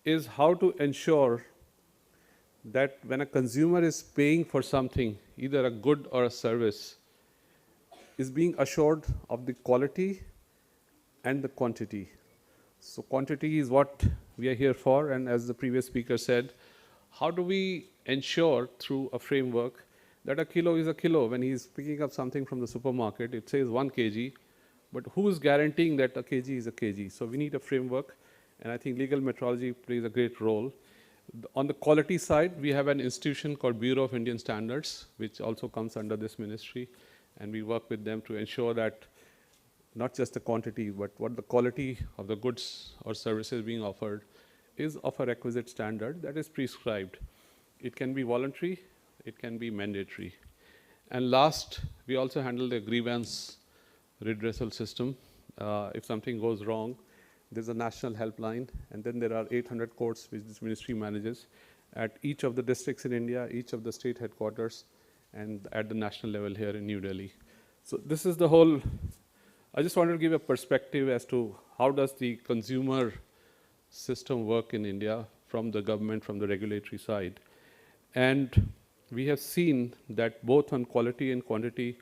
is how to ensure that when a consumer is paying for something, either a good or a service, is being assured of the quality and the quantity. So quantity is what we are here for, and as the previous speaker said, how do we ensure through a framework that a kilo is a kilo? When he's picking up something from the supermarket, it says 1 kg, but who is guaranteeing that a kg is a kg? So we need a framework, and I think legal metrology plays a great role. On the quality side, we have an institution called Bureau of Indian Standards, which also comes under this ministry, and we work with them to ensure that not just the quantity, but what the quality of the goods or services being offered is of a requisite standard that is prescribed. It can be voluntary, it can be mandatory. And last, we also handle the grievance redressal system. If something goes wrong, there's a national helpline, and then there are 800 courts which this ministry manages at each of the districts in India, each of the state headquarters, and at the national level here in New Delhi. So this is the whole, I just wanted to give a perspective as to how does the consumer system work in India from the government, from the regulatory side. And we have seen that both on quality and quantity,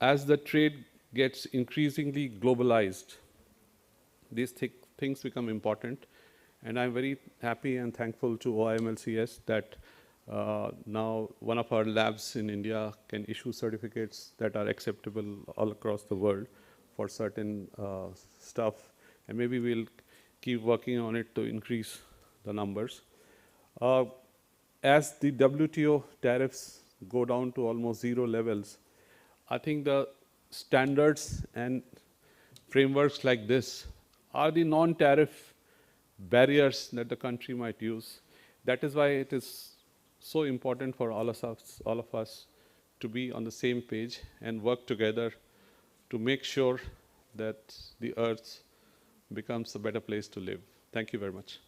as the trade gets increasingly globalized, these things become important. And I'm very happy and thankful to OIMLCS that now one of our labs in India can issue certificates that are acceptable all across the world for certain stuff. And maybe we'll keep working on it to increase the numbers. As the WTO tariffs go down to almost zero levels, I think the standards and frameworks like this are the non-tariff barriers that the country might use. That is why it is so important for all of us to be on the same page and work together to make sure that the earth becomes a better place to live. Thank you very much.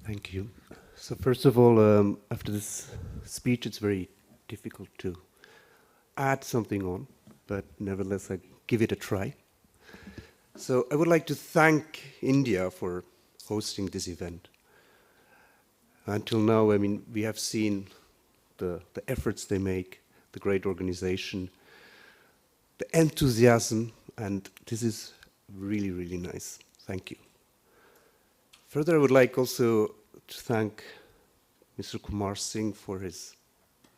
Thank you. So first of all, after this speech, it's very difficult to add something on, but nevertheless, I give it a try. So I would like to thank India for hosting this event. Until now, I mean, we have seen the efforts they make, the great organization, the enthusiasm, and this is really, really nice. Thank you. Further, I would like also to thank Mr. Kumar Singh for his,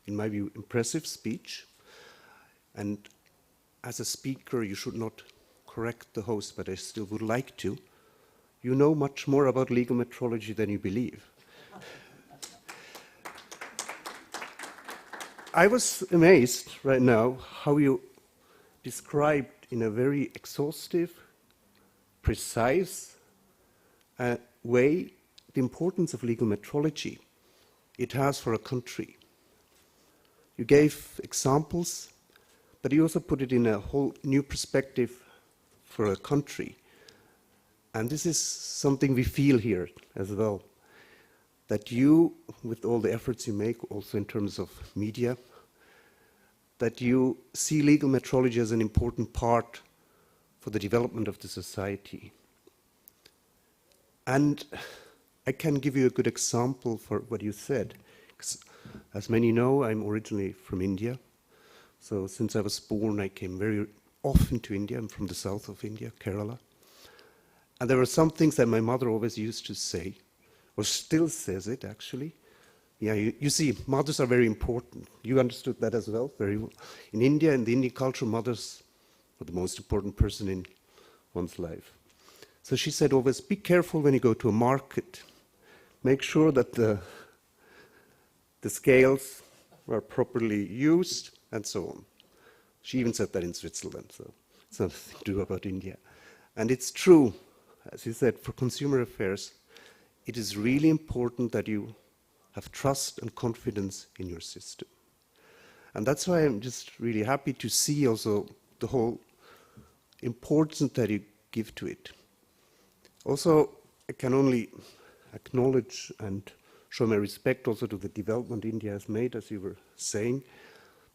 in my view, impressive speech. And as a speaker, you should not correct the host, but I still would like to. You know much more about legal metrology than you believe. I was amazed right now how you described in a very exhaustive, precise way the importance of legal metrology it has for a country. You gave examples, but you also put it in a whole new perspective for a country. And this is something we feel here as well, that you, with all the efforts you make, also in terms of media, that you see legal metrology as an important part for the development of the society. And I can give you a good example for what you said. As many know, I'm originally from India. So since I was born, I came very often to India. I'm from the south of India, Kerala. And there were some things that my mother always used to say, or still says it, actually. Yeah, you see, mothers are very important. You understood that as well, very well. In India, in the Indian culture, mothers are the most important person in one's life. So she said always, be careful when you go to a market. Make sure that the scales are properly used, and so on. She even said that in Switzerland, so it's nothing to do about India. And it's true, as you said, for consumer affairs, it is really important that you have trust and confidence in your system. And that's why I'm just really happy to see also the whole importance that you give to it. Also, I can only acknowledge and show my respect also to the development India has made, as you were saying,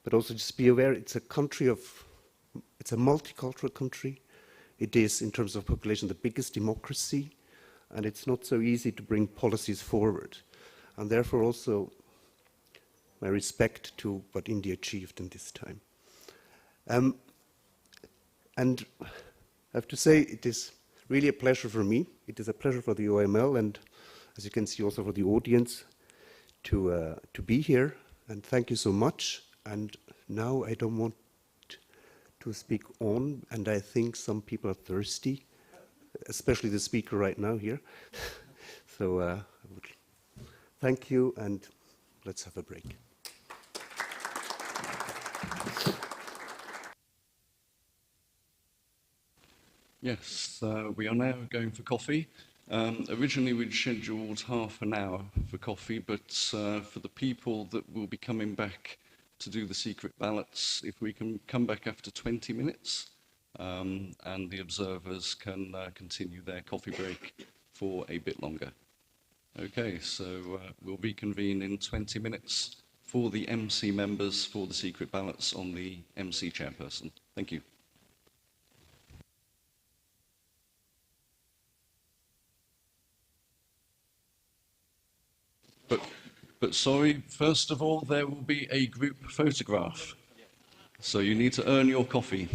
but also just be aware it's a country of, it's a multicultural country. It is, in terms of population, the biggest democracy, and it's not so easy to bring policies forward. And therefore also my respect to what India achieved in this time. And I have to say, it is really a pleasure for me. It is a pleasure for the OML, and as you can see, also for the audience to be here. And thank you so much. And now I don't want to speak on, and I think some people are thirsty, especially the speaker right now here. So I would thank you, and let's have a break. Yes, we are now going for coffee. Originally we'd scheduled half an hour for coffee, but for the people that will be coming back to do the secret ballots, if we can come back after 20 minutes, and the observers can continue their coffee break for a bit longer. Okay, so we'll reconvene in 20 minutes for the MC members for the secret ballots on the MC chairperson. Thank you. But sorry, first of all, there will be a group photograph. So you need to earn your coffee.